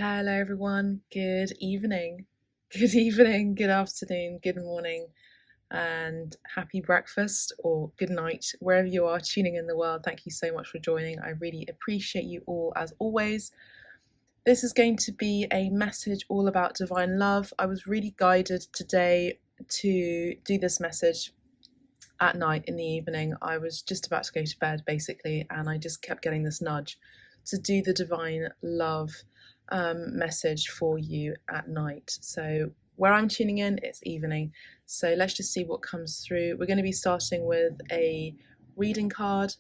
Hello everyone, good evening, good evening, good afternoon, good morning, and happy breakfast or good night, wherever you are tuning in the world. Thank you so much for joining. I really appreciate you all as always. This is going to be a message all about divine love. I was really guided today to do this message at night in the evening. I was just about to go to bed basically, and I just kept getting this nudge to do the divine love message for you at night. So where I'm tuning in, it's evening. So let's just see what comes through. We're going to be starting with a reading card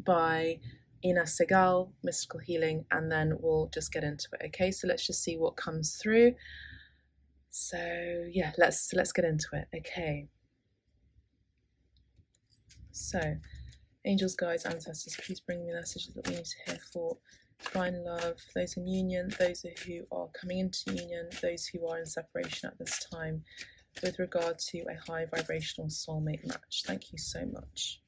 by Ina Segal, Mystical Healing, and then we'll just get into it. Okay, so let's just see what comes through. So yeah, let's get into it. Okay. So, angels, guides, ancestors, please bring me messages that we need to hear for divine love, those in union, those who are coming into union, those who are in separation at this time, with regard to a high vibrational soulmate match. Thank you so much.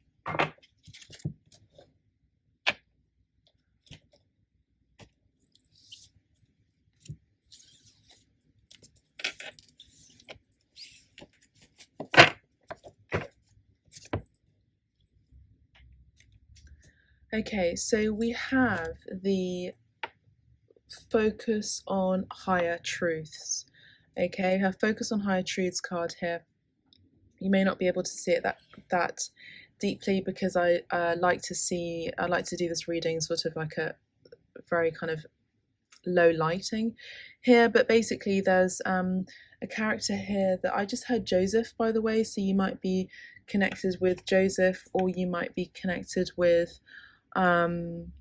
Okay, so we have the focus on higher truths. Okay, we have focus on higher truths card here. You may not be able to see it that deeply because I like to do this reading sort of like a very kind of low lighting here, but basically there's a character here that I just heard Joseph, by the way, so you might be connected with Joseph, or you might be connected with an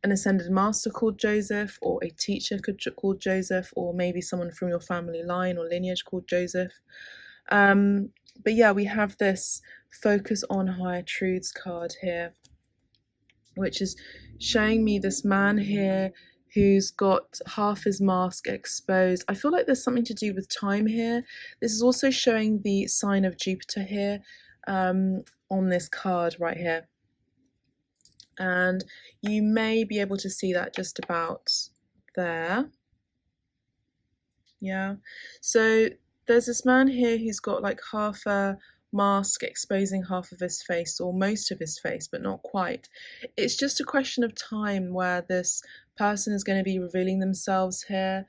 ascended master called Joseph, or a teacher called Joseph, or maybe someone from your family line or lineage called Joseph. But yeah, we have this focus on higher truths card here, which is showing me this man here who's got half his mask exposed. I feel like there's something to do with time here. This is also showing the sign of Jupiter here on this card right here. And you may be able to see that just about there. Yeah. So there's this man here who's got like half a mask exposing half of his face, or most of his face, but not quite. It's just a question of time where this person is going to be revealing themselves here.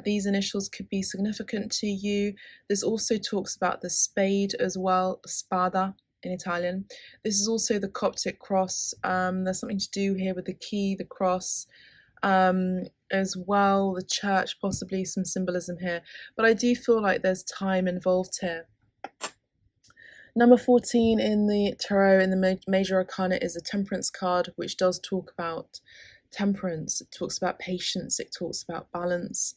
These initials could be significant to you. This also talks about the spade as well, spada in Italian. This is also the Coptic cross. There's something to do here with the key, the cross, as well, the church, possibly some symbolism here. But I do feel like there's time involved here. Number 14 in the tarot, in the major arcana, is a temperance card, which does talk about temperance. It talks about patience. It talks about balance.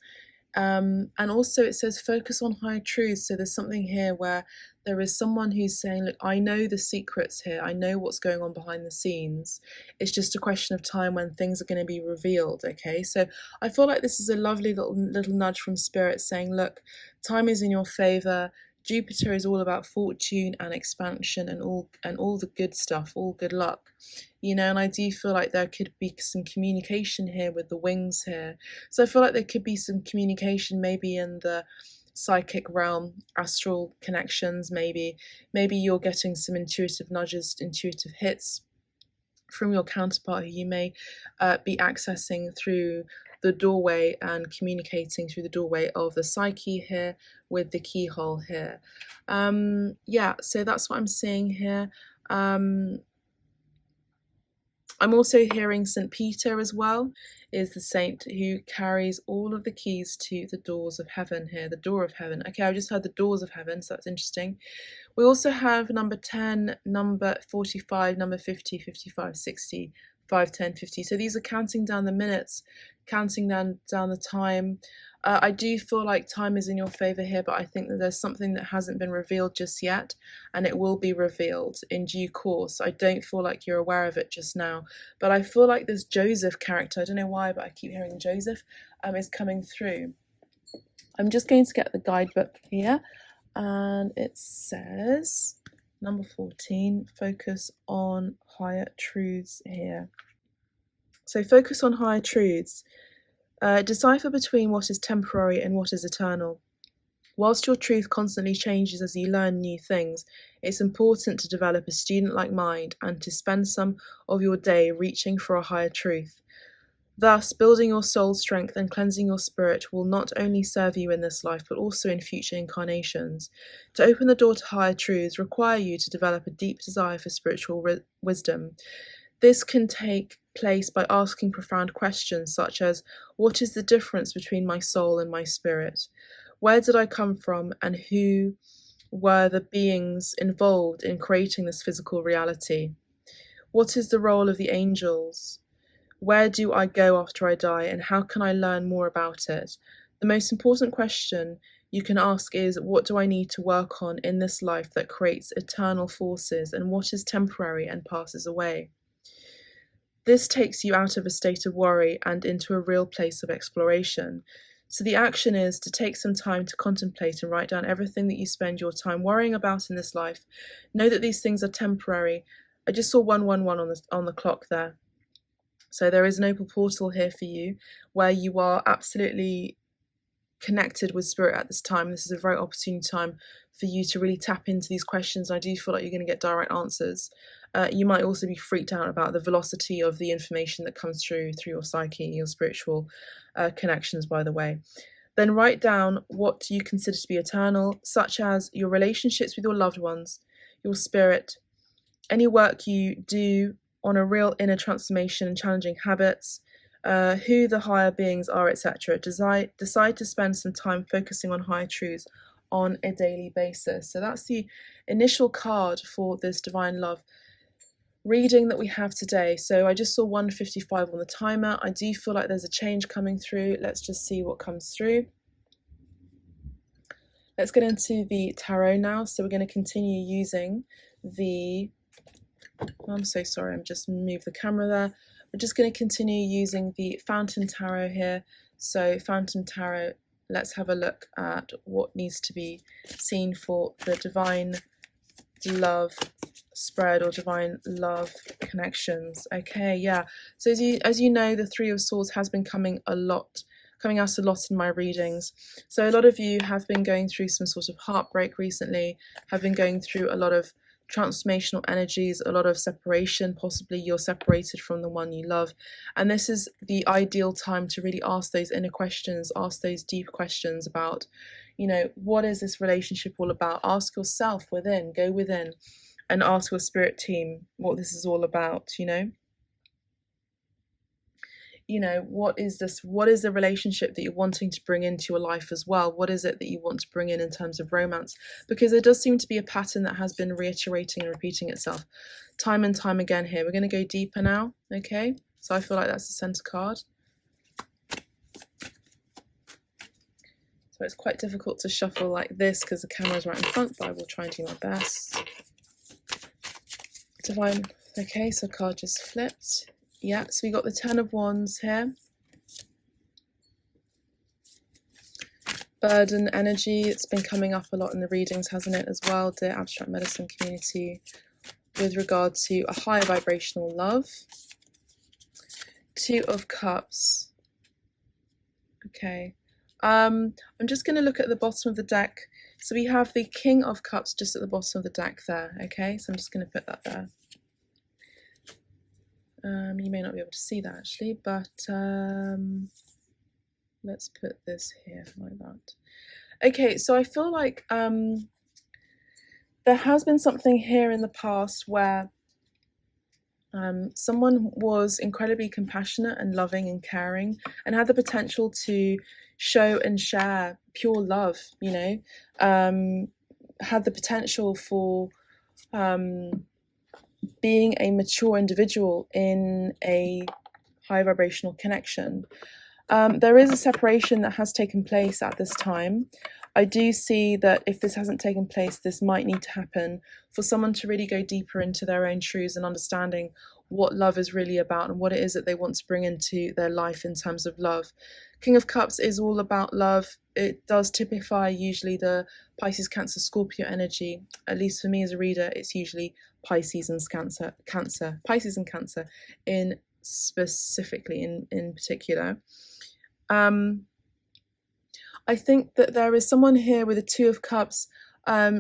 And also it says focus on higher truths. So there's something here where there is someone who's saying, look, I know the secrets here. I know what's going on behind the scenes. It's just a question of time when things are going to be revealed. Okay, so I feel like this is a lovely little nudge from spirit saying, look, time is in your favor. Jupiter is all about fortune and expansion and all the good stuff, all good luck, you know. And I do feel like there could be some communication here with the wings here. So I feel like there could be some communication maybe in the psychic realm, astral connections, maybe you're getting some intuitive nudges, intuitive hits from your counterpart who you may be accessing through the doorway and communicating through the doorway of the psyche here with the keyhole here. Yeah, so that's what I'm seeing here. I'm also hearing St. Peter as well, is the saint who carries all of the keys to the doors of heaven here, the door of heaven. Okay, I just heard the doors of heaven, so that's interesting. We also have number 10, number 45, number 50, 55, 60, 5, 10, 50. So these are counting down the minutes, counting down the time. I do feel like time is in your favor here, but I think that there's something that hasn't been revealed just yet, and it will be revealed in due course. I don't feel like you're aware of it just now, but I feel like this Joseph character, I don't know why, but I keep hearing Joseph, is coming through. I'm just going to get the guidebook here, and it says, number 14, focus on higher truths here. So focus on higher truths. Decipher between what is temporary and what is eternal. Whilst your truth constantly changes as you learn new things, it's important to develop a student-like mind and to spend some of your day reaching for a higher truth. Thus, building your soul strength and cleansing your spirit will not only serve you in this life, but also in future incarnations. To open the door to higher truths require you to develop a deep desire for spiritual wisdom. This can take place by asking profound questions such as, what is the difference between my soul and my spirit? Where did I come from, and who were the beings involved in creating this physical reality? What is the role of the angels? Where do I go after I die, and how can I learn more about it? The most important question you can ask is, what do I need to work on in this life that creates eternal forces, and what is temporary and passes away? This takes you out of a state of worry and into a real place of exploration. So the action is to take some time to contemplate and write down everything that you spend your time worrying about in this life. Know that these things are temporary. I just saw 111 on the clock there. So there is an open portal here for you where you are absolutely connected with spirit at this time. This is a very opportune time for you to really tap into these questions. I do feel like you're going to get direct answers. You might also be freaked out about the velocity of the information that comes through your psyche, your spiritual connections, by the way. Then write down what you consider to be eternal, such as your relationships with your loved ones, your spirit, any work you do on a real inner transformation and challenging habits, who the higher beings are, etc. Decide to spend some time focusing on higher truths on a daily basis. So that's the initial card for this Divine Love reading that we have today. So I just saw 1:55 on the timer. I do feel like there's a change coming through. Let's just see what comes through. Let's get into the tarot now. So we're going to continue using the... I'm so sorry, I'm just moved the camera there. We're just going to continue using the Fountain Tarot here. So Fountain Tarot, let's have a look at what needs to be seen for the Divine Love spread or Divine Love connections. Okay, yeah. So as you know, the Three of Swords has been coming out a lot in my readings. So a lot of you have been going through some sort of heartbreak recently, have been going through a lot of transformational energies, a lot of separation. Possibly you're separated from the one you love, and this is the ideal time to really ask those inner questions, ask those deep questions about, you know, what is this relationship all about? Ask yourself within, go within and ask your spirit team what this is all about. What is this? What is the relationship that you're wanting to bring into your life as well? What is it that you want to bring in terms of romance? Because there does seem to be a pattern that has been reiterating and repeating itself time and time again here. We're going to go deeper now, okay? So I feel like that's the center card. So it's quite difficult to shuffle like this because the camera's right in front, but I will try and do my best. Divine, okay, so card just flipped. Yeah, so we got the Ten of Wands here. Burden energy, it's been coming up a lot in the readings, hasn't it, as well, dear abstract medicine community, with regard to a higher vibrational love. Two of Cups. Okay. I'm just going to look at the bottom of the deck. So we have the King of Cups just at the bottom of the deck there, okay? So I'm just going to put that there. You may not be able to see that actually, but let's put this here like that. Okay, so I feel like there has been something here in the past where someone was incredibly compassionate and loving and caring and had the potential to show and share pure love, had the potential for being a mature individual in a high vibrational connection. There is a separation that has taken place at this time. I do see that if this hasn't taken place, this might need to happen for someone to really go deeper into their own truths and understanding what love is really about and what it is that they want to bring into their life in terms of love. King of Cups is all about love. It does typify usually the Pisces, Cancer, Scorpio energy. At least for me as a reader, it's usually Pisces and Cancer, Pisces and Cancer in specifically in particular. I think that there is someone here with a Two of Cups,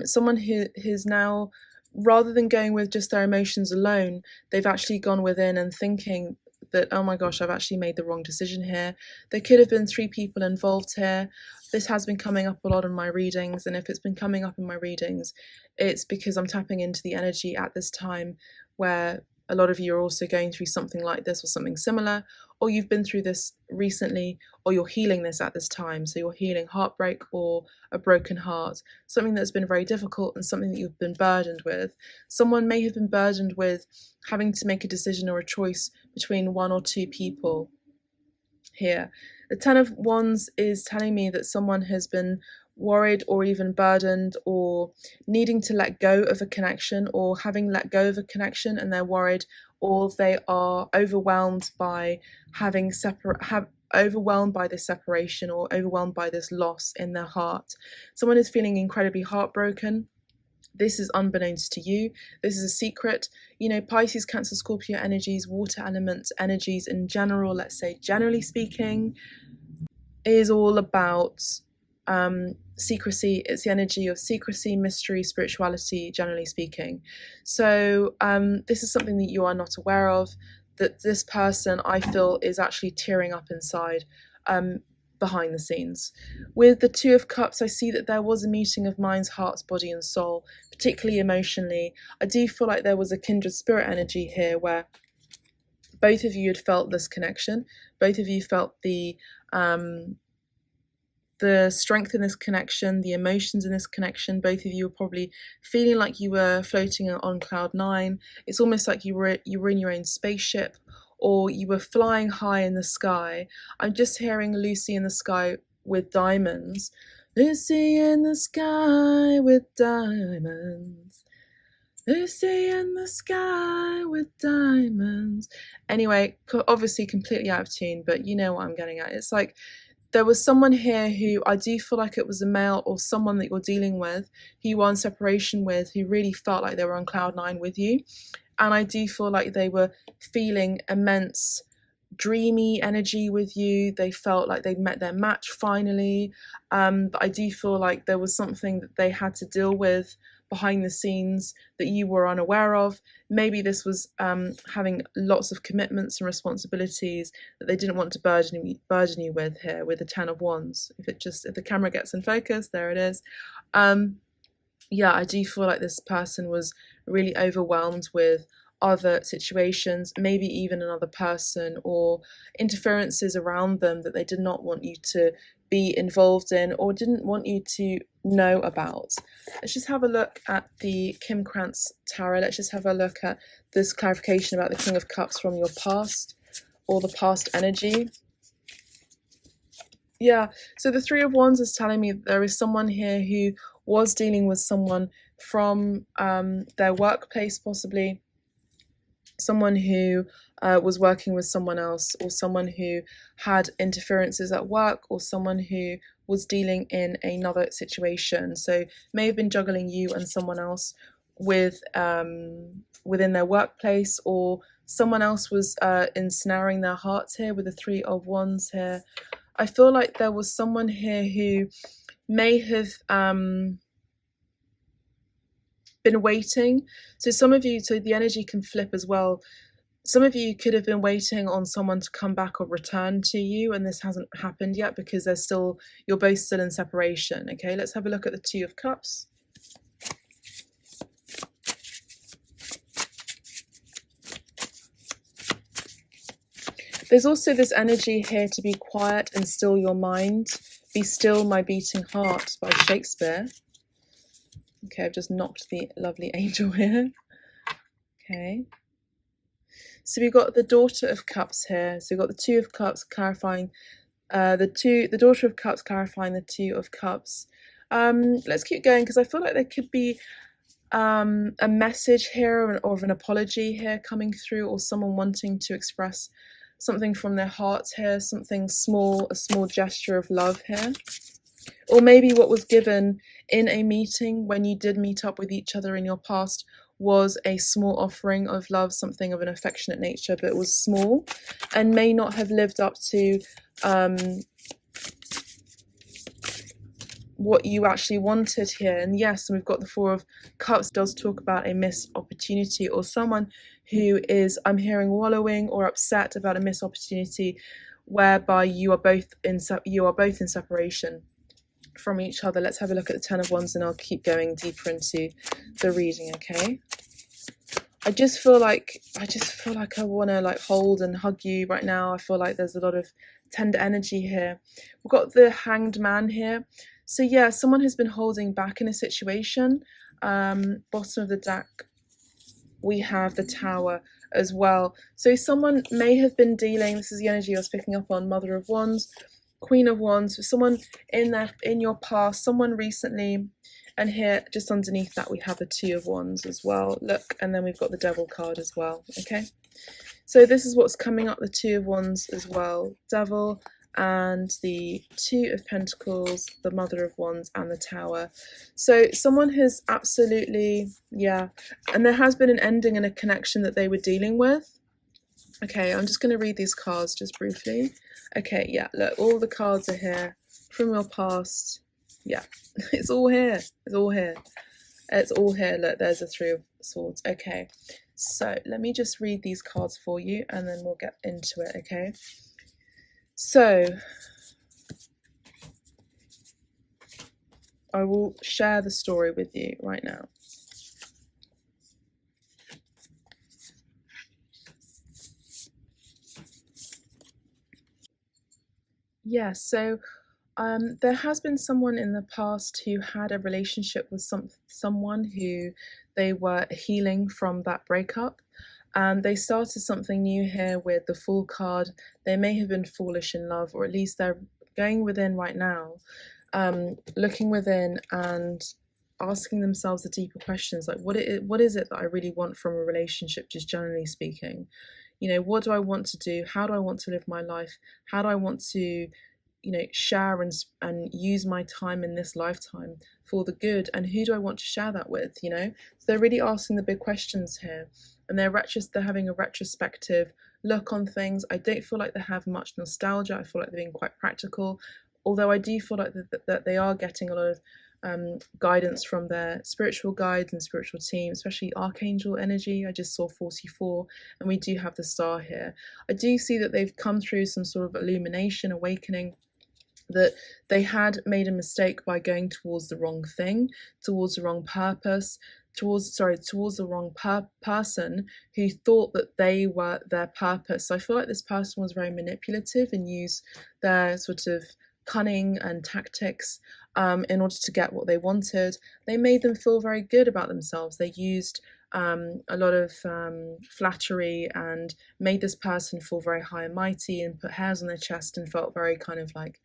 someone who's now, rather than going with just their emotions alone, they've actually gone within and thinking that, oh my gosh, I've actually made the wrong decision here. There could have been 3 people involved here. This has been coming up a lot in my readings, and if it's been coming up in my readings, it's because I'm tapping into the energy at this time where a lot of you are also going through something like this or something similar, or you've been through this recently, or you're healing this at this time. So you're healing heartbreak or a broken heart, something that's been very difficult and something that you've been burdened with. Someone may have been burdened with having to make a decision or a choice between 1 or 2 people here. The Ten of Wands is telling me that someone has been worried or even burdened or needing to let go of a connection, or having let go of a connection and they're worried, or they are overwhelmed by overwhelmed by this separation or overwhelmed by this loss in their heart. Someone is feeling incredibly heartbroken. This is unbeknownst to you. This is a secret. You know, Pisces, Cancer, Scorpio energies, water element energies in general, let's say generally speaking, is all about secrecy. It's the energy of secrecy, mystery, spirituality, generally speaking. So this is something that you are not aware of, that this person, I feel, is actually tearing up inside behind the scenes. With the Two of Cups, I see that there was a meeting of minds, hearts, body and soul, particularly emotionally. I do feel like there was a kindred spirit energy here where both of you had felt this connection. Both of you felt the strength in this connection, the emotions in this connection. Both of you were probably feeling like you were floating on cloud 9. It's almost like you were in your own spaceship, or you were flying high in the sky. I'm just hearing Lucy in the sky with diamonds. Lucy in the sky with diamonds. Lucy in the sky with diamonds. Anyway, obviously completely out of tune, but you know what I'm getting at. It's like there was someone here who, I do feel like it was a male or someone that you're dealing with, who you are in separation with, who really felt like they were on cloud 9 with you. And I do feel like they were feeling immense dreamy energy with you. They felt like they'd met their match finally. But I do feel like there was something that they had to deal with behind the scenes that you were unaware of. Maybe this was having lots of commitments and responsibilities that they didn't want to burden you with here with the Ten of Wands. If the camera gets in focus, there it is. Yeah, I do feel like this person was really overwhelmed with other situations, maybe even another person or interferences around them that they did not want you to be involved in or didn't want you to know about. Let's just have a look at the Kim Krantz Tarot. Let's just have a look at this clarification about the King of Cups from your past or the past energy. Yeah, so the Three of Wands is telling me that there is someone here who was dealing with someone from their workplace, possibly someone who was working with someone else, or someone who had interferences at work, or someone who was dealing in another situation. So may have been juggling you and someone else with within their workplace, or someone else was ensnaring their hearts here with the Three of Wands here. I feel like there was someone here who may have been waiting. So some of you, so the energy can flip as well. Some of you could have been waiting on someone to come back or return to you, and this hasn't happened yet because you're both still in separation. Okay, let's have a look at the Two of Cups. There's also this energy here to be quiet and still your mind. Be still, my beating heart by Shakespeare. Okay, I've just knocked the lovely angel here. Okay. So we've got the Daughter of Cups here. So we've got the Two of Cups clarifying the Daughter of Cups clarifying the Two of Cups. Let's keep going because I feel like there could be a message here or of an apology here coming through, or someone wanting to express something from their hearts here, something small, a small gesture of love here. Or maybe what was given in a meeting when you did meet up with each other in your past was a small offering of love, something of an affectionate nature, but it was small and may not have lived up to what you actually wanted here. And yes, we've got the Four of Cups, does talk about a missed opportunity, or someone who is, I'm hearing, wallowing or upset about a missed opportunity, whereby you are both in separation from each other. Let's have a look at the Ten of Wands, and I'll keep going deeper into the reading. Okay, I just feel like I want to like hold and hug you right now. I feel like there's a lot of tender energy here. We've got the Hanged Man here. So yeah, someone has been holding back in a situation. Bottom of the deck, we have the Tower as well. So someone may have been dealing, this is the energy I was picking up on, Mother of Wands, Queen of Wands, someone in your past, someone recently, and here just underneath that we have the Two of Wands as well. Look, and then we've got the Devil card as well. Okay, so this is what's coming up, the Two of Wands as well, Devil, and the Two of Pentacles, the Mother of Wands, and the Tower. So someone has absolutely, yeah, and there has been an ending in a connection that they were dealing with. Okay, I'm just going to read these cards just briefly. Okay, yeah, look, all the cards are here from your past. Yeah, it's all here. It's all here. It's all here. Look, there's a Three of Swords. Okay, so let me just read these cards for you and then we'll get into it, okay? So, I will share the story with you right now. Yeah, so there has been someone in the past who had a relationship with someone who they were healing from that breakup. And they started something new here with the Fool card. They may have been foolish in love, or at least they're going within right now, looking within and asking themselves the deeper questions, like what is it that I really want from a relationship, just generally speaking? You know, what do I want to do? How do I want to live my life? How do I want to, you know, share and use my time in this lifetime for the good? And who do I want to share that with? You know, so they're really asking the big questions here, and they're having a retrospective look on things. I don't feel like they have much nostalgia. I feel like they're being quite practical, although I do feel like that they are getting a lot of guidance from their spiritual guides and spiritual team, especially Archangel energy. I just saw 44, and we do have the Star here. I do see that they've come through some sort of illumination, awakening, that they had made a mistake by going towards the wrong thing, towards the wrong purpose, towards the wrong person who thought that they were their purpose. So I feel like this person was very manipulative and used their sort of cunning and tactics in order to get what they wanted. They made them feel very good about themselves. They used a lot of flattery and made this person feel very high and mighty, and put hairs on their chest and felt very kind of like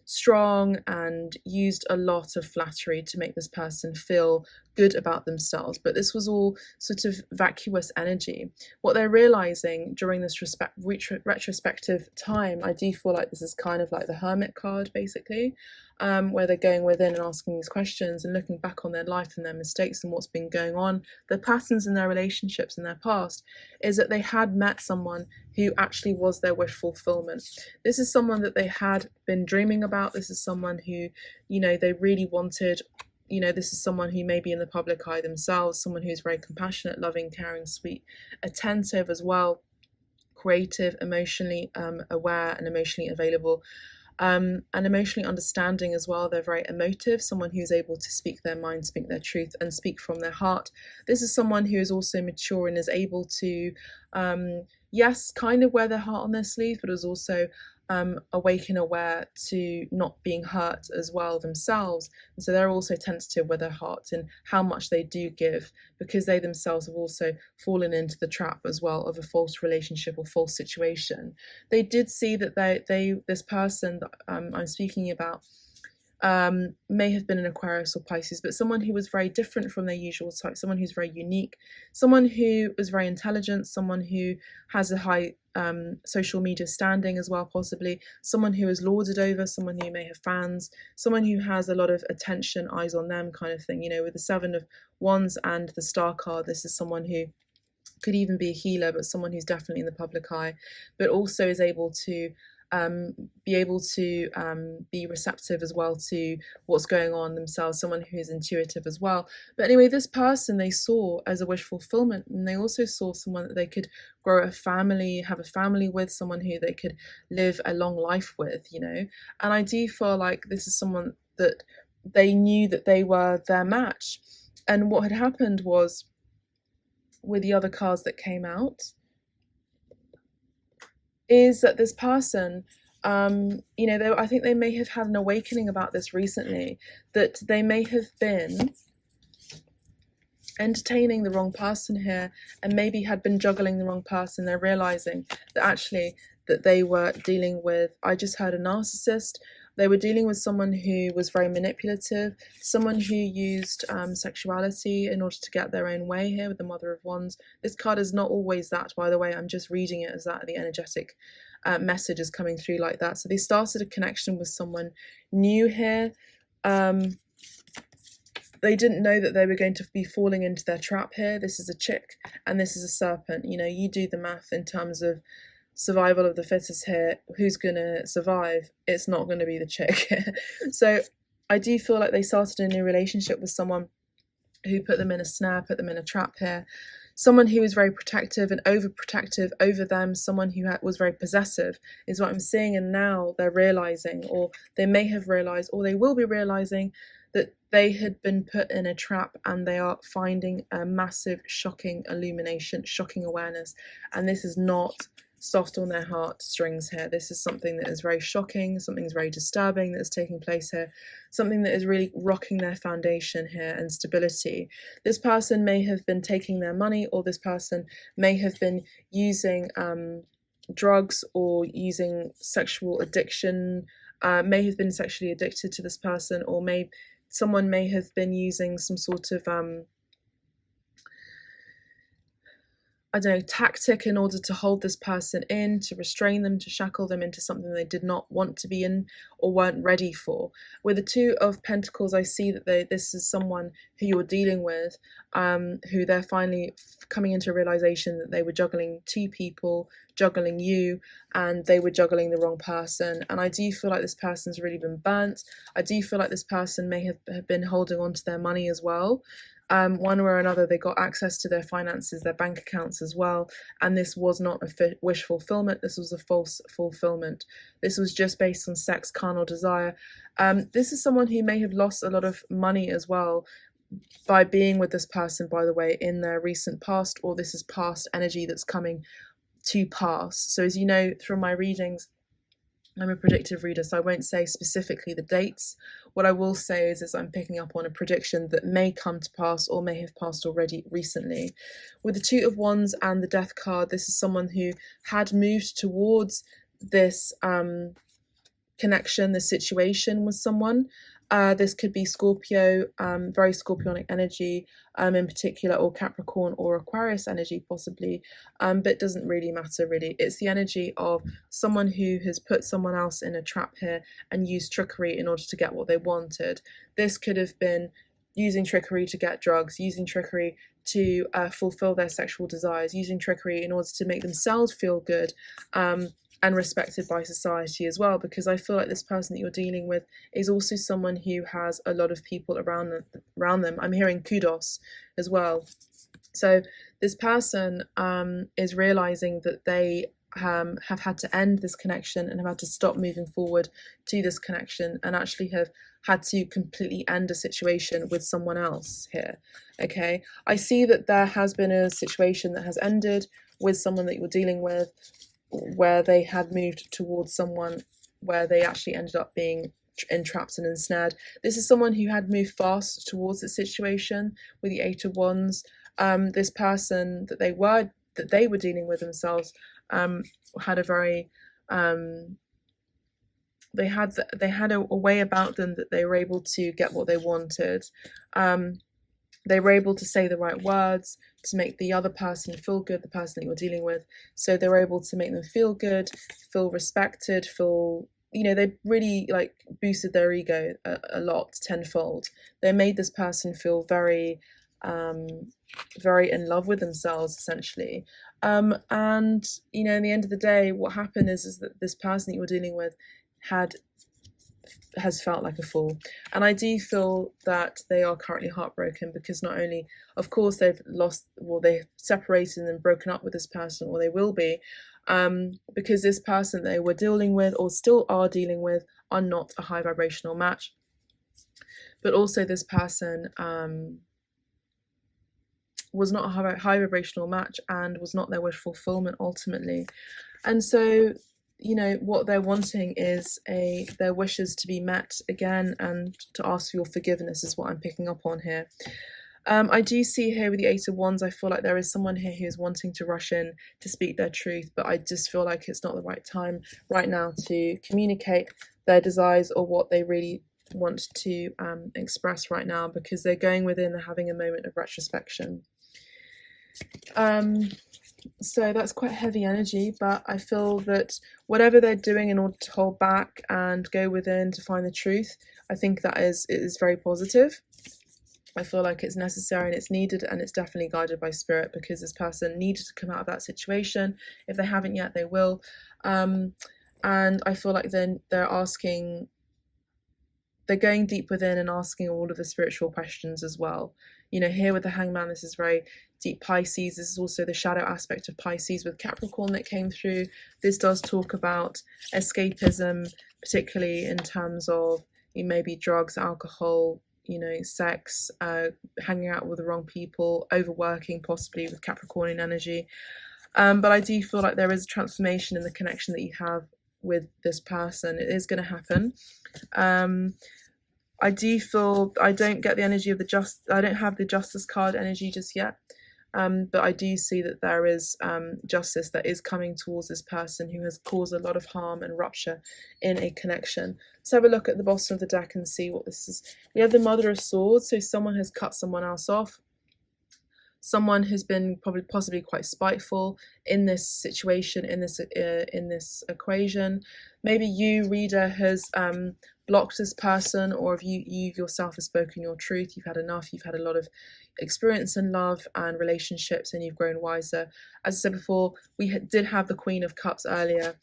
strong, and used a lot of flattery to make this person feel good about themselves. But this was all sort of vacuous energy. What they're realizing during this retrospective time, I do feel like this is kind of like the Hermit card, basically, where they're going within and asking these questions and looking back on their life and their mistakes and what's been going on, the patterns in their relationships in their past, is that they had met someone who actually was their wish fulfillment. This is someone that they had been dreaming about. This is someone who, you know, they really wanted. You know, this is someone who may be in the public eye themselves, someone who's very compassionate, loving, caring, sweet, attentive as well, creative, emotionally aware and emotionally available, and emotionally understanding as well. They're very emotive, someone who's able to speak their mind, speak their truth, and speak from their heart. This is someone who is also mature and is able to, yes, kind of wear their heart on their sleeve, but is also awake and aware to not being hurt as well themselves. And so they're also tentative with their hearts and how much they do give, because they themselves have also fallen into the trap as well of a false relationship or false situation. They did see that this person that I'm speaking about may have been an Aquarius or Pisces, but someone who was very different from their usual type, someone who's very unique, someone who was very intelligent, someone who has a high social media standing as well, possibly, someone who is lauded over, someone who may have fans, someone who has a lot of attention, eyes on them kind of thing. You know, with the Seven of Wands and the Star card, this is someone who could even be a healer, but someone who's definitely in the public eye, but also is able to be receptive as well to what's going on themselves, someone who is intuitive as well. But anyway, this person they saw as a wish fulfillment, and they also saw someone that they could grow a family, have a family with, someone who they could live a long life with, you know. And I do feel like this is someone that they knew that they were their match. And what had happened was, with the other cards that came out, is that this person, you know, I think they may have had an awakening about this recently, that they may have been entertaining the wrong person here, and maybe had been juggling the wrong person. They're realizing that actually that they were dealing with, I just heard, a narcissist. They were dealing with someone who was very manipulative, someone who used sexuality in order to get their own way here with the Mother of Wands. This card is not always that, by the way. I'm just reading it as that. The energetic message is coming through like that. So they started a connection with someone new here. They didn't know that they were going to be falling into their trap here. This is a chick and this is a serpent. You know, you do the math in terms of survival of the fittest here. Who's gonna survive? It's not going to be the chick. So I do feel like they started a new relationship with someone who put them in a snare, put them in a trap here. Someone who was very protective and overprotective over them, someone who was very possessive is what I'm seeing. And now they're realizing, or they may have realized, or they will be realizing, that they had been put in a trap, and they are finding a massive, shocking illumination, shocking awareness. And this is not soft on their heartstrings here. This is something that is very shocking, something that's very disturbing that is taking place here, something that is really rocking their foundation here and stability. This person may have been taking their money, or this person may have been using drugs or using sexual addiction, may have been sexually addicted to this person, or someone may have been using some sort of I don't know, tactic in order to hold this person in, to restrain them, to shackle them into something they did not want to be in or weren't ready for. With the Two of Pentacles, I see that this is someone who you're dealing with, who they're finally coming into a realization that they were juggling two people, juggling you, and they were juggling the wrong person. And I do feel like this person's really been burnt. I do feel like this person may have been holding on to their money as well. One way or another, they got access to their finances, their bank accounts as well, and this was not a wish fulfillment. This was a false fulfillment. This was just based on sex, carnal desire. This is someone who may have lost a lot of money as well by being with this person, by the way, in their recent past, or this is past energy that's coming to pass. So as you know from my readings, I'm a predictive reader, so I won't say specifically the dates. What I will say is I'm picking up on a prediction that may come to pass or may have passed already recently. With the Two of Wands and the Death card, this is someone who had moved towards this connection, this situation with someone. This could be Scorpio, very Scorpionic energy in particular, or Capricorn or Aquarius energy possibly, but it doesn't really matter really. It's the energy of someone who has put someone else in a trap here and used trickery in order to get what they wanted. This could have been using trickery to get drugs, using trickery to fulfill their sexual desires, using trickery in order to make themselves feel good, and respected by society as well, because I feel like this person that you're dealing with is also someone who has a lot of people around them. I'm hearing kudos as well. So this person is realizing that they have had to end this connection and have had to stop moving forward to this connection, and actually have had to completely end a situation with someone else here. Okay, I see that there has been a situation that has ended with someone that you're dealing with, where they had moved towards someone where they actually ended up being entrapped and ensnared. This is someone who had moved fast towards the situation with the Eight of Wands. This person that they were dealing with themselves had a very they had a way about them that they were able to get what they wanted. They were able to say the right words to make the other person feel good, the person that you're dealing with. So they were able to make them feel good, feel respected, feel, they really like boosted their ego a lot, tenfold. They made this person feel very, very in love with themselves, essentially. And, in the end of the day, what happened is that this person that you're dealing with has felt like a fool. And I do feel that they are currently heartbroken because not only, of course, they've separated and broken up with this person, or they will be, because this person they were dealing with or still are dealing with are not a high vibrational match. But also this person was not a high vibrational match and was not their wish fulfillment ultimately. And so what they're wanting is their wishes to be met again, and to ask for your forgiveness is what I'm picking up on here. I do see here with the Eight of Wands, I feel like there is someone here who is wanting to rush in to speak their truth, but I just feel like it's not the right time right now to communicate their desires or what they really want to express right now, because they're going within, they're having a moment of retrospection. So that's quite heavy energy, but I feel that whatever they're doing in order to hold back and go within to find the truth, I think that it is very positive. I feel like it's necessary and it's needed, and it's definitely guided by spirit, because this person needed to come out of that situation. If they haven't yet, they will. And I feel like then they're going deep within and asking all of the spiritual questions as well. Here with the Hangman, this is very deep Pisces. This is also the shadow aspect of Pisces with Capricorn that came through. This does talk about escapism, particularly in terms of maybe drugs, alcohol, sex, hanging out with the wrong people, overworking possibly with Capricornian energy. But I do feel like there is a transformation in the connection that you have with this person. It is going to happen. I do feel I don't get the energy of I don't have the Justice card energy just yet. But I do see that there is justice that is coming towards this person who has caused a lot of harm and rupture in a connection. Let's have a look at the bottom of the deck and see what this is. We have the Mother of Swords, so someone has cut someone else off. Someone has been possibly quite spiteful in this situation, in this equation. Maybe you, reader, has blocked this person, or if you yourself have spoken your truth, you've had enough, you've had a lot of experience in love and relationships, and you've grown wiser. As I said before, we did have the Queen of Cups earlier,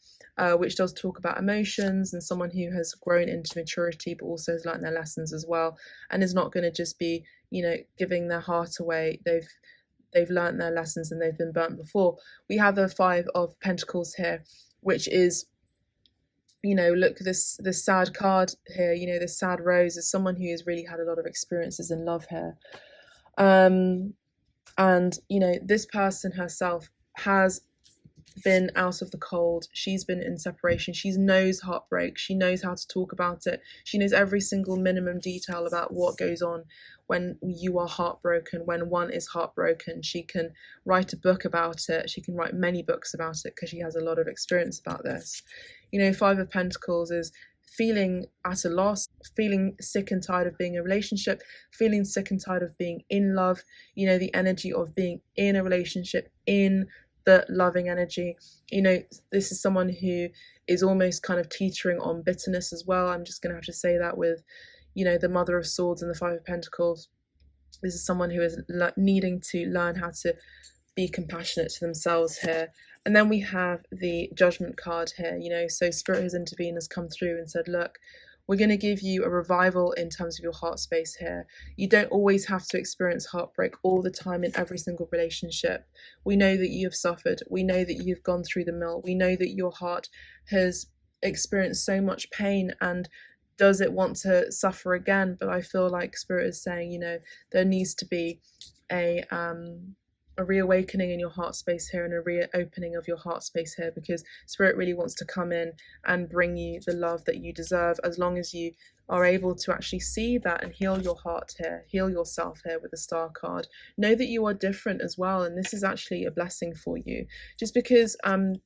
which does talk about emotions and someone who has grown into maturity, but also has learned their lessons as well, and is not going to just be, giving their heart away. They've learned their lessons and they've been burnt before. We have the Five of Pentacles here, which is, look, this sad card here, this sad rose is someone who has really had a lot of experiences in love here. And, this person herself has been out of the cold. She's been in separation. She knows heartbreak. She knows how to talk about it. She knows every single minimum detail about what goes on when you are heartbroken, when one is heartbroken. She can write a book about it. She can write many books about it because she has a lot of experience about this. Five of Pentacles is feeling at a loss, feeling sick and tired of being in a relationship, feeling sick and tired of being in love, the energy of being in a relationship, in the loving energy. This is someone who is almost kind of teetering on bitterness as well. I'm just going to have to say that with, the Mother of Swords and the Five of Pentacles. This is someone who is needing to learn how to be compassionate to themselves here. And then we have the Judgment card here, so Spirit has intervened, has come through and said, look, we're going to give you a revival in terms of your heart space here. You don't always have to experience heartbreak all the time in every single relationship. We know that you have suffered. We know that you've gone through the mill. We know that your heart has experienced so much pain, and does it want to suffer again? But I feel like Spirit is saying, there needs to be a reawakening in your heart space here, and a reopening of your heart space here, because Spirit really wants to come in and bring you the love that you deserve, as long as you are able to actually see that and heal your heart here, heal yourself here with the Star card. Know that you are different as well, and this is actually a blessing for you. Just because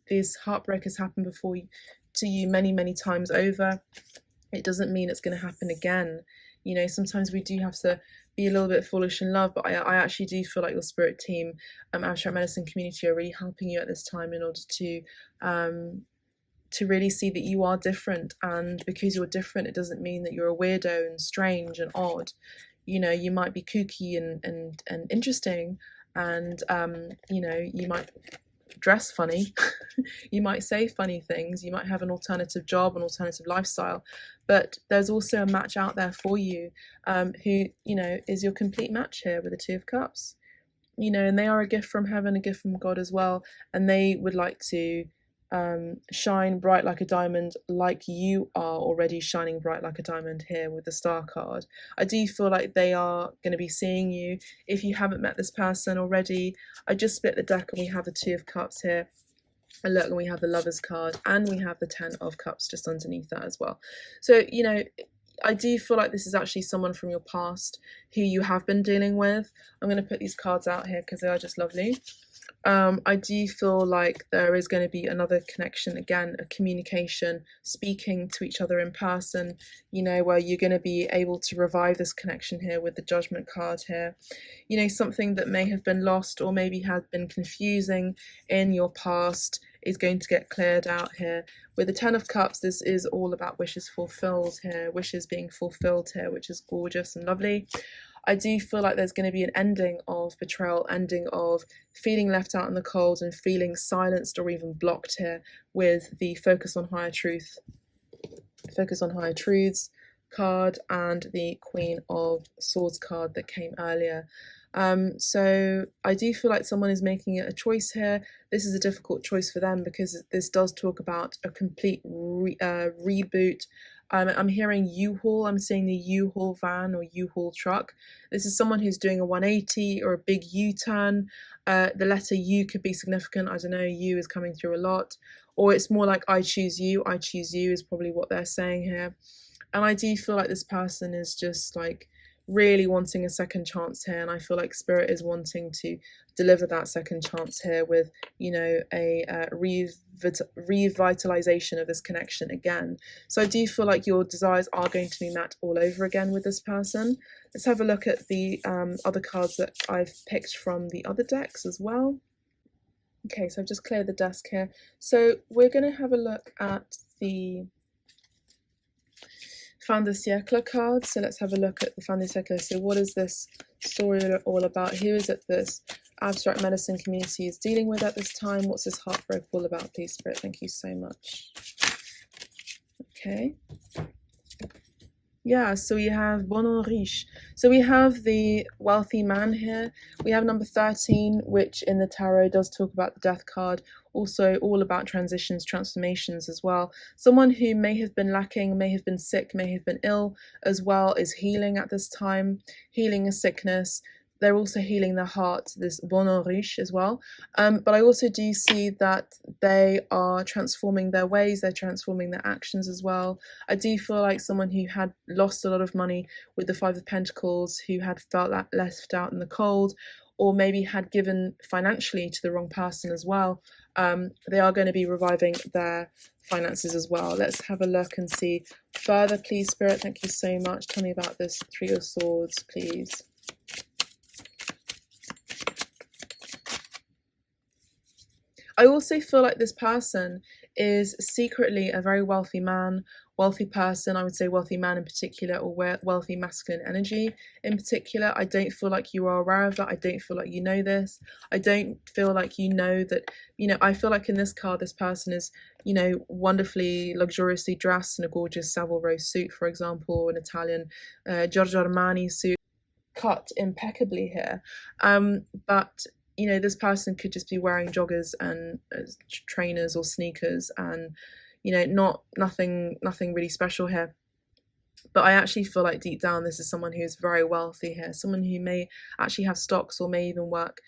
this heartbreak has happened before you, to you many, many times over. It doesn't mean it's going to happen again. You know, sometimes we do have to be a little bit foolish in love, but I actually do feel like your spirit team, abstract medicine community, are really helping you at this time in order to really see that you are different. And because you're different, it doesn't mean that you're a weirdo and strange and odd. You know, you might be kooky and interesting, and you know, you might dress funny, you might say funny things, you might have an alternative job, an alternative lifestyle, but there's also a match out there for you, who, you know, is your complete match here with the Two of Cups. You know, and they are a gift from heaven, a gift from God as well, and they would like to shine bright like a diamond, like you are already shining bright like a diamond here with the Star card. I do feel like they are going to be seeing you. If you haven't met this person already, I just split the deck and we have the Two of Cups here. And look, and we have the Lovers card, and we have the Ten of Cups just underneath that as well. So, you know, I do feel like this is actually someone from your past who you have been dealing with. I'm going to put these cards out here because they are just lovely. I do feel like there is going to be another connection again, a communication, speaking to each other in person, you know, where you're going to be able to revive this connection here with the Judgment card here. You know, something that may have been lost or maybe had been confusing in your past is going to get cleared out here. With the Ten of Cups, this is all about wishes fulfilled here, wishes being fulfilled here, which is gorgeous and lovely. I do feel like there's going to be an ending of betrayal, ending of feeling left out in the cold and feeling silenced or even blocked here with the Focus on Higher Truth, Focus on Higher Truths card and the Queen of Swords card that came earlier. So I do feel like someone is making a choice here. This is a difficult choice for them because this does talk about a complete reboot. I'm hearing U-Haul. I'm seeing the U-Haul van or U-Haul truck. This is someone who's doing a 180 or a big U-turn. The letter U could be significant. I don't know, U is coming through a lot. Or it's more like I choose you. I choose you is probably what they're saying here. And I do feel like this person is just like really wanting a second chance here, and I feel like Spirit is wanting to deliver that second chance here with, you know, a revitalization of this connection again. So I do feel like your desires are going to be met all over again with this person. Let's have a look at the other cards that I've picked from the other decks as well. Okay, so I've just cleared the desk here. So we're going to have a look at the Fin de Siècle card. So let's have a look at the Fin de Siècle. So what is this story all about? Who is it this abstract medicine community is dealing with at this time? What's this heartbreak all about, please, Spirit? Thank you so much. Okay. Yeah, so we have Bon Riche. So we have the wealthy man here. We have number 13, which in the tarot does talk about the death card. Also all about transitions, transformations as well. Someone who may have been lacking, may have been sick, may have been ill, as well as healing at this time, healing a sickness. They're also healing their heart, this Bon Riche as well. But I also do see that they are transforming their ways, they're transforming their actions as well. I do feel like someone who had lost a lot of money with the Five of Pentacles, who had felt that left out in the cold, or maybe had given financially to the wrong person as well. They are going to be reviving their finances as well. Let's have a look and see further, please, Spirit. Thank you so much. Tell me about this Three of Swords, please. I also feel like this person is secretly a very wealthy man, wealthy person. I would say wealthy man in particular, or wealthy masculine energy in particular. I don't feel like you are aware of that. I don't feel like you know this. I don't feel like you know that, you know, I feel like in this card, this person is, you know, wonderfully, luxuriously dressed in a gorgeous Savile Row suit, for example, an Italian Giorgio Armani suit, cut impeccably here. But you know, this person could just be wearing joggers and trainers or sneakers, and you know, nothing really special here. But I actually feel like deep down this is someone who is very wealthy here, someone who may actually have stocks or may even work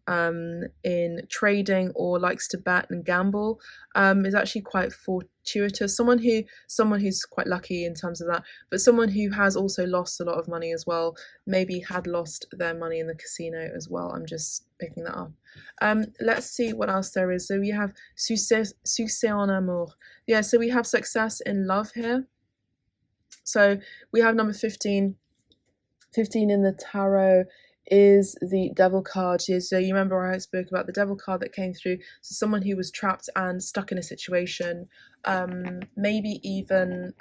in trading or likes to bet and gamble is actually quite fortuitous. Someone who's quite lucky in terms of that, but someone who has also lost a lot of money as well, maybe had lost their money in the casino as well. I'm just picking that up. Let's see what else there is. So we have succès en amour. Yeah, so we have success in love here. So we have number 15. 15 in the tarot is the devil card. So you remember I spoke about the devil card that came through. So someone who was trapped and stuck in a situation, maybe even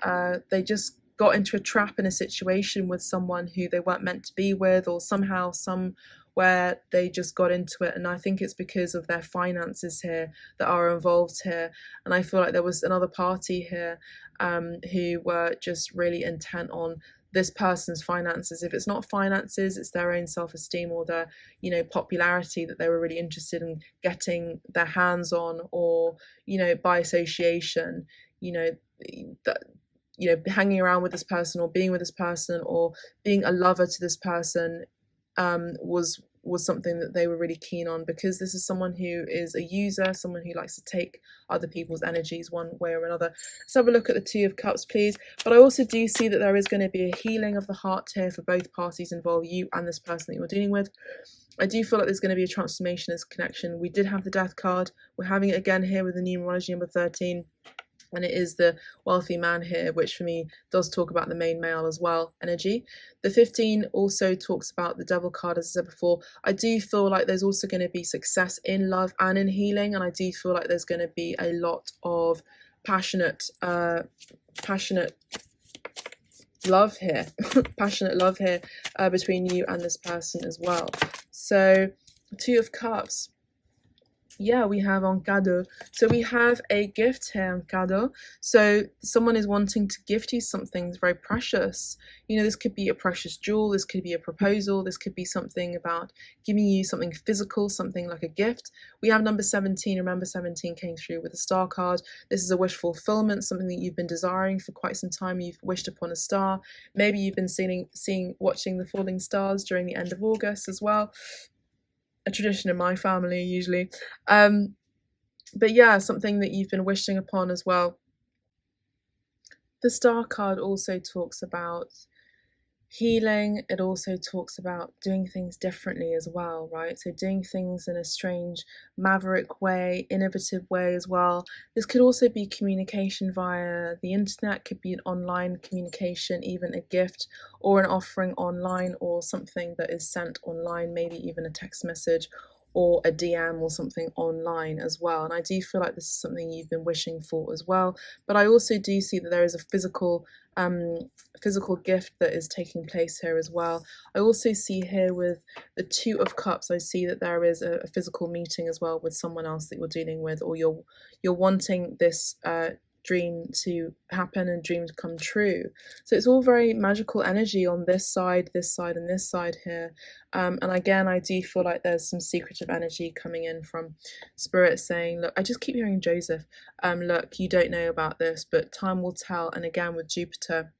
they just got into a trap in a situation with someone who they weren't meant to be with, or somehow somewhere they just got into it. And I think it's because of their finances here that are involved here. And I feel like there was another party here who were just really intent on this person's finances. If it's not finances, it's their own self-esteem or their, popularity that they were really interested in getting their hands on, or, by association, hanging around with this person or being with this person or being a lover to this person was something that they were really keen on, because this is someone who is a user, someone who likes to take other people's energies one way or another. Let's have a look at the Two of Cups, please. But I also do see that there is going to be a healing of the heart here for both parties involved, you and this person that you're dealing with. I do feel like there's going to be a transformation in this connection. We did have the Death card. We're having it again here with the numerology number 13. And it is the wealthy man here, which for me does talk about the main male as well, energy. The 15 also talks about the devil card, as I said before. I do feel like there's also going to be success in love and in healing, and I do feel like there's going to be a lot of passionate love here, passionate love here between you and this person as well. So, Two of Cups. Yeah, we have en cadeau. So we have a gift here, en cadeau. So someone is wanting to gift you something very precious. This could be a precious jewel, this could be a proposal, this could be something about giving you something physical, something like a gift. We have number 17. Remember, 17 came through with a star card. This is a wish fulfillment, something that you've been desiring for quite some time. You've wished upon a star. Maybe you've been watching the falling stars during the end of August as well. A tradition in my family usually, but yeah, something that you've been wishing upon as well. The star card also talks about healing. It also talks about doing things differently as well, right? So doing things in a strange, maverick way, innovative way as well. This could also be communication via the internet, could be an online communication, even a gift or an offering online, or something that is sent online, maybe even a text message or a DM or something online as well. And I do feel like this is something you've been wishing for as well. But I also do see that there is a physical gift that is taking place here as well. I also see here with the Two of Cups, I see that there is a physical meeting as well with someone else that you're dealing with, or you're wanting this dream to happen and dream to come true. So it's all very magical energy on this side, and this side here. And again, I do feel like there's some secretive energy coming in from Spirit saying, look, I just keep hearing Joseph, look, you don't know about this, but time will tell. And again, with Jupiter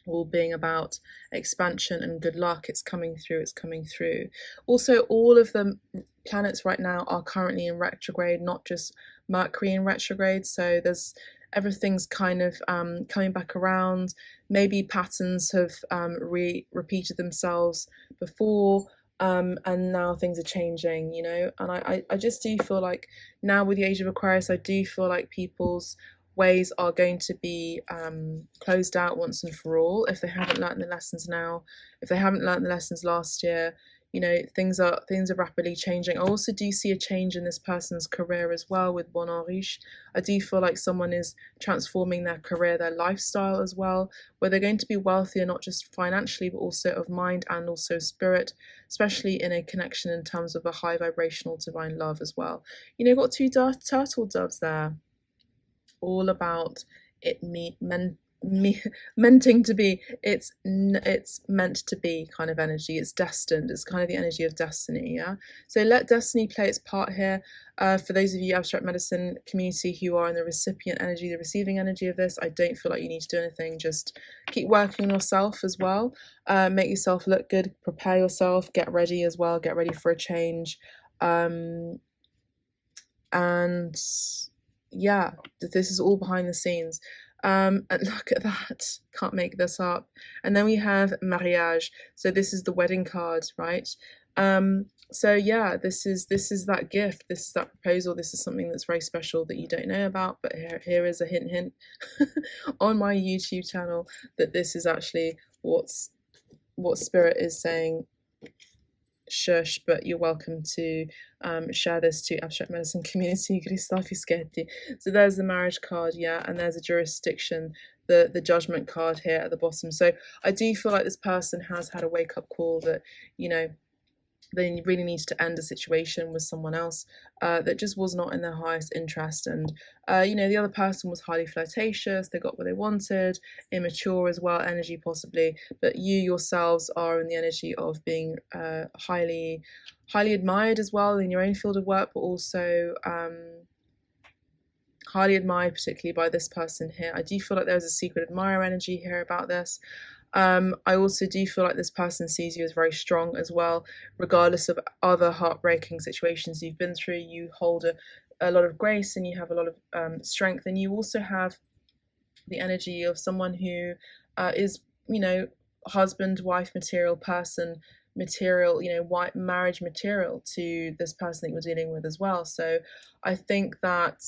all being about expansion and good luck, it's coming through. Also, all of the planets right now are currently in retrograde, not just Mercury in retrograde. So everything's kind of coming back around. Maybe patterns have repeated themselves before, and now things are changing, and I just do feel like now with the age of Aquarius, I do feel like people's ways are going to be closed out once and for all, if they haven't learned the lessons now, if they haven't learned the lessons last year. Things are rapidly changing. I also do see a change in this person's career as well with Bon en Riche. I do feel like someone is transforming their career, their lifestyle as well, where they're going to be wealthier, not just financially, but also of mind and also spirit, especially in a connection in terms of a high vibrational divine love as well. Got two turtle doves there, all about it meanting to be. It's meant to be kind of energy. It's destined. It's kind of the energy of destiny. Yeah, so let destiny play its part here. For those of you abstract medicine community who are in the recipient energy, the receiving energy of this, I don't feel like you need to do anything. Just keep working on yourself as well. Make yourself look good, prepare yourself, get ready as well, get ready for a change. And yeah, this is all behind the scenes. And look at that, can't make this up. And then we have mariage, so this is the wedding card, right? So yeah, this is that gift, this is that proposal, this is something that's very special that you don't know about, but here is a hint on my YouTube channel that this is actually what Spirit is saying. Shush, but you're welcome to share this to abstract medicine community. So there's the marriage card, yeah, and there's a jurisdiction, the judgment card here at the bottom. So I do feel like this person has had a wake-up call that, you know, they really needs to end a situation with someone else that just was not in their highest interest. And, you know, the other person was highly flirtatious, they got what they wanted, immature as well, energy possibly, but you yourselves are in the energy of being highly admired as well in your own field of work, but also highly admired particularly by this person here. I do feel like there's a secret admirer energy here about this. I also do feel like this person sees you as very strong as well, regardless of other heartbreaking situations you've been through. You hold a lot of grace and you have a lot of strength, and you also have the energy of someone who is, you know, husband, wife material, person material, you know, white marriage material to this person that you're dealing with as well. So I think that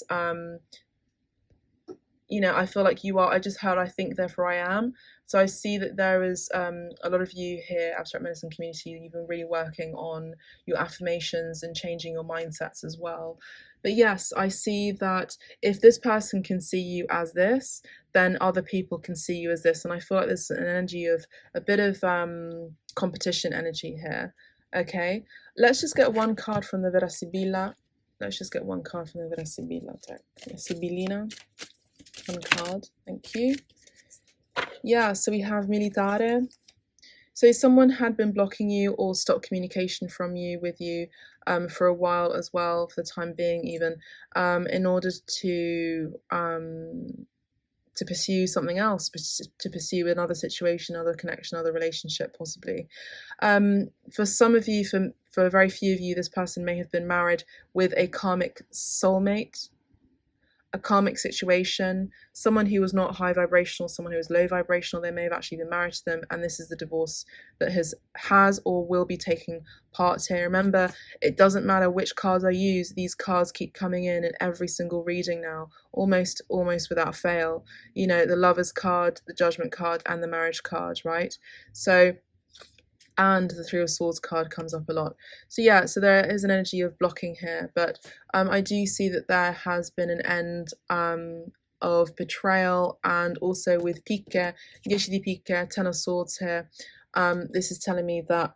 you know, I feel like you are, I just heard, I think, therefore I am. So I see that there is a lot of you here, abstract medicine community, you've been really working on your affirmations and changing your mindsets as well. But yes, I see that if this person can see you as this, then other people can see you as this. And I feel like there's an energy of a bit of competition energy here. Okay, let's just get one card from the Vera Sibilla. Let's just get one card from the Vera Sibilla. Sibillina. One card, thank you. Yeah, so we have Militare. So someone had been blocking you or stopped communication from you with you for a while as well, for the time being even, in order to pursue something else, to pursue another situation, another connection, another relationship possibly. For some of you, for very few of you, this person may have been married with a karmic soulmate, a karmic situation, someone who was not high vibrational, someone who was low vibrational. They may have actually been married to them, and this is the divorce that has or will be taking part here. Remember, it doesn't matter which cards I use, these cards keep coming in every single reading now, almost without fail. You know, the Lovers card, the Judgment card, and the Marriage card, right? So, and the Three of Swords card comes up a lot. So yeah, so there is an energy of blocking here, but I do see that there has been an end of betrayal, and also with Picche, 10 di Picche, 10 of Swords here. This is telling me that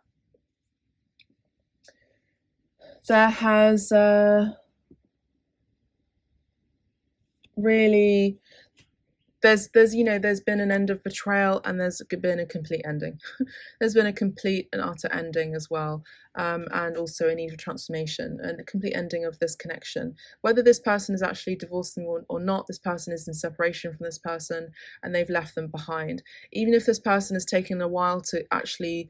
there has really... There's you know, there's been an end of betrayal, and there's been a complete ending. There's been a complete and utter ending as well, and also a need for transformation and a complete ending of this connection. Whether this person is actually divorcing or not, this person is in separation from this person and they've left them behind. Even if this person has taken a while to actually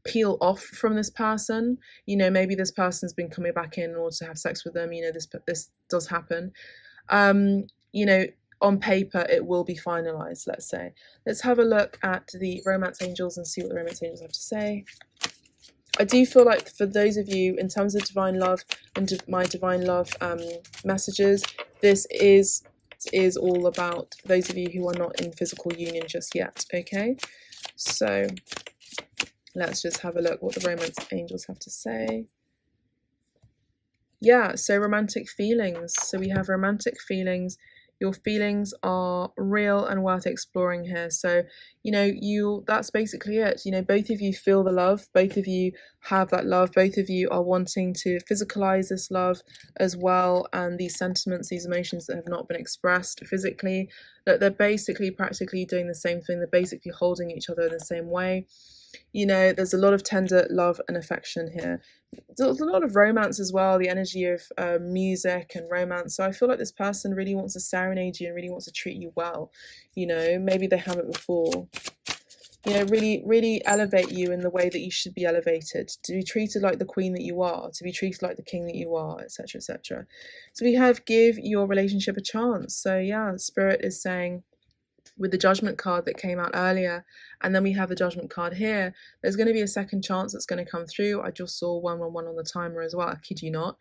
peel off from this person, you know, maybe this person's been coming back in order to have sex with them, you know, this does happen. You know, on paper, it will be finalized, let's say. Let's have a look at the Romance Angels and see what the Romance Angels have to say. I do feel like for those of you, in terms of divine love and my divine love messages, this is all about those of you who are not in physical union just yet, okay? So let's just have a look what the Romance Angels have to say. Yeah, so romantic feelings. So we have romantic feelings. Your feelings are real and worth exploring here. So, you know, that's basically it. You know, both of you feel the love, both of you have that love, both of you are wanting to physicalize this love as well, and these sentiments, these emotions that have not been expressed physically, that they're basically practically doing the same thing. They're basically holding each other in the same way. You know, there's a lot of tender love and affection here. There's a lot of romance as well, the energy of music and romance. So I feel like this person really wants to serenade you and really wants to treat you well. You know, maybe they haven't before. you know, really elevate you in the way that you should be elevated, to be treated like the queen that you are, to be treated like the king that you are, etc., etc. So we have give your relationship a chance. So yeah, Spirit is saying, with the judgment card that came out earlier, and then we have the judgment card here, there's going to be a second chance that's going to come through. I just saw 111 on the timer as well, I kid you not.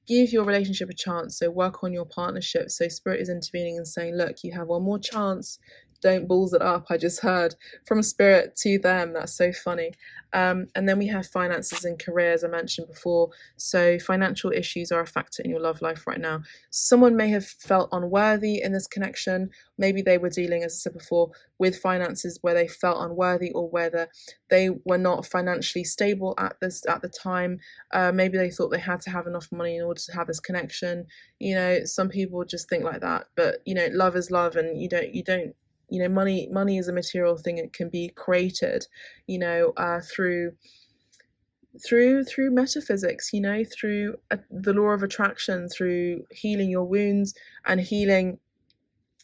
Give your relationship a chance, so work on your partnership. So Spirit is intervening and saying, look, you have one more chance, don't balls it up. I just heard from Spirit to them. That's so funny. And then we have finances and career, as I mentioned before. So financial issues are a factor in your love life right now. Someone may have felt unworthy in this connection. Maybe they were dealing, as I said before, with finances where they felt unworthy, or whether they were not financially stable at the time. Maybe they thought they had to have enough money in order to have this connection. You know, some people just think like that. But you know, love is love, and you don't. You know, money is a material thing. It can be created, you know, through metaphysics, you know, through the law of attraction, through healing your wounds and healing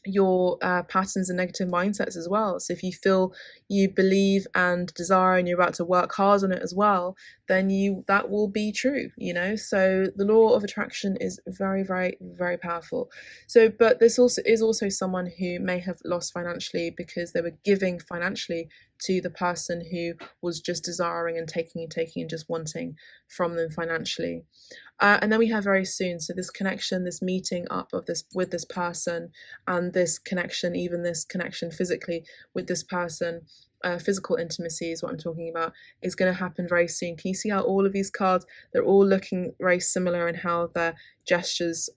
your patterns and negative mindsets as well. So if you feel you believe and desire and you're about to work hard on it as well, then that will be true, you know. So the law of attraction is very, very, very powerful. So, but this also is also someone who may have lost financially because they were giving financially to the person who was just desiring and taking and just wanting from them financially. And then we have very soon, so this connection, this meeting up of this with this person, and this connection, even this connection physically with this person, physical intimacy is what I'm talking about, is going to happen very soon. Can you see how all of these cards, they're all looking very similar in how their gestures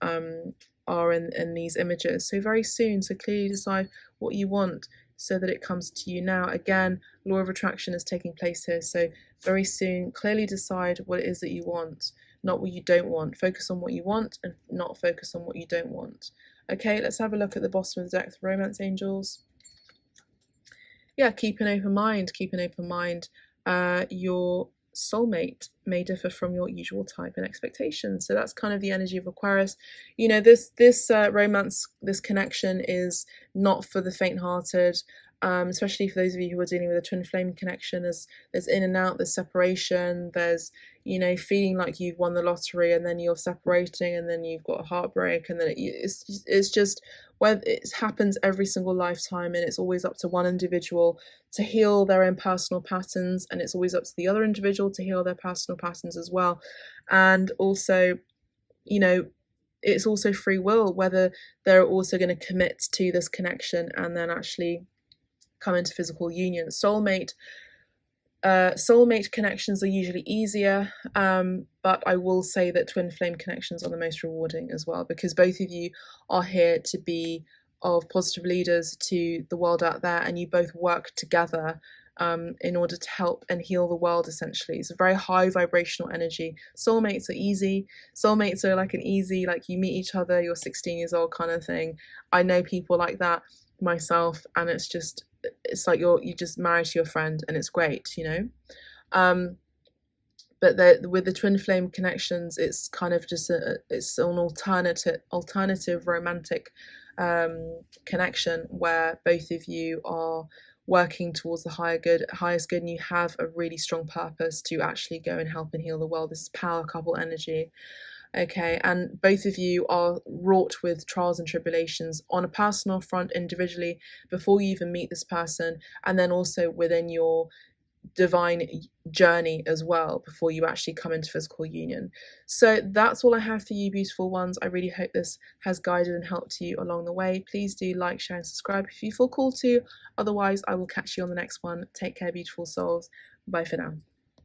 are in these images? So very soon, so clearly decide what you want so that it comes to you now. Again, law of attraction is taking place here, so very soon, clearly decide what it is that you want, not what you don't want. Focus on what you want and not focus on what you don't want. Okay, let's have a look at the bottom of the deck, the romance angels. Yeah, keep an open mind, your soulmate may differ from your usual type and expectations. So that's kind of the energy of Aquarius. You know, this romance, this connection is not for the faint-hearted. Especially for those of you who are dealing with a twin flame connection. There's in and out, there's separation, there's, you know, feeling like you've won the lottery and then you're separating and then you've got a heartbreak, and then it's just where it happens every single lifetime, and it's always up to one individual to heal their own personal patterns, and it's always up to the other individual to heal their personal patterns as well. And also, you know, it's also free will whether they're also going to commit to this connection and then actually come into physical union. Soulmate connections are usually easier, but I will say that twin flame connections are the most rewarding as well, because both of you are here to be of positive leaders to the world out there, and you both work together in order to help and heal the world. Essentially, it's a very high vibrational energy. Soulmates are easy. Soulmates are like an easy, like you meet each other, you're 16 years old kind of thing. I know people like that myself, and it's like you just married to your friend, and it's great, you know. But with the twin flame connections, it's kind of just it's an alternative romantic connection where both of you are working towards the highest good, and you have a really strong purpose to actually go and help and heal the world. This is power couple energy. Okay, and both of you are wrought with trials and tribulations on a personal front, individually, before you even meet this person, and then also within your divine journey as well, before you actually come into physical union. So that's all I have for you, beautiful ones. I really hope this has guided and helped you along the way. Please do like, share, and subscribe if you feel called to. Otherwise, I will catch you on the next one. Take care, beautiful souls. Bye for now.